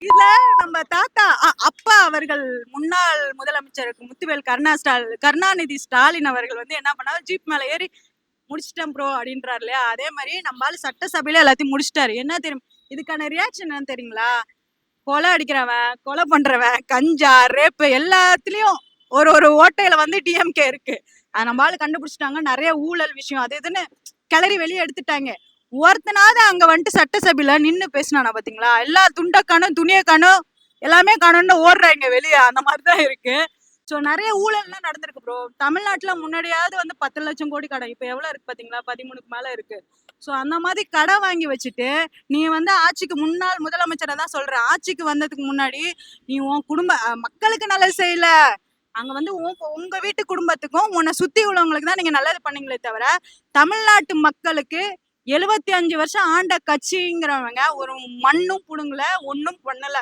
இதுல நம்ம தாத்தா அப்பா அவர்கள் முன்னாள் முதலமைச்சர் முத்துவேல் கருணாநிதி ஸ்டாலின் அவர்கள் வந்து என்ன பண்ணாரு, ஜீப் மேல ஏறி முடிச்சிட்டேன் ப்ரோ அப்படின்றாரு இல்லையா? அதே மாதிரி நம்மளால சட்டசபையில எல்லாத்தையும் முடிச்சிட்டாரு. என்ன தெரியும் இதுக்கான ரியாக்ஷன் என்னன்னு தெரியுங்களா? கொலை அடிக்கிறவன், கொலை பண்றவன், கஞ்சா, ரேப்பு எல்லாத்துலயும் ஒரு ஒரு ஓட்டையில வந்து டிஎம்கே இருக்கு. அது நம்மளால கண்டுபிடிச்சிட்டாங்க. நிறைய ஊழல் விஷயம் அது இதுன்னு கிளறி வெளியே எடுத்துட்டாங்க. ஒருத்தனாவது அங்க வந்துட்டு சட்டசபையில நின்னு பேசினானா பாத்தீங்களா? எல்லா துண்டை காணும், துணியை காணும், எல்லாமே காணும்னு ஓடுறாங்க வெளியே. அந்த மாதிரிதான் இருக்கு. ஸோ நிறைய ஊழல்லாம் நடந்திருக்கு ப்ரோ. தமிழ்நாட்டுல முன்னாடியாவது வந்து 10 லட்சம் கோடி கடன், இப்ப எவ்வளவு இருக்கு பாத்தீங்களா? 13க்கு மேல இருக்கு. ஸோ அந்த மாதிரி கடன் வாங்கி வச்சுட்டு நீ வந்து ஆட்சிக்கு முன்னாள் முதலமைச்சரை தான் சொல்ற. ஆட்சிக்கு வந்ததுக்கு முன்னாடி நீ உன் குடும்ப மக்களுக்கு நல்லது செய்யல. அங்க வந்து உங்க வீட்டு குடும்பத்துக்கும் உன்னை சுத்தி உள்ளவங்களுக்கு தான் நீங்க நல்லது பண்ணீங்களே தவிர தமிழ்நாட்டு மக்களுக்கு 75 வருஷம் ஆண்ட கட்சிங்கிறவங்க ஒரு மண்ணும் புடுங்கல, ஒன்னும் பண்ணல.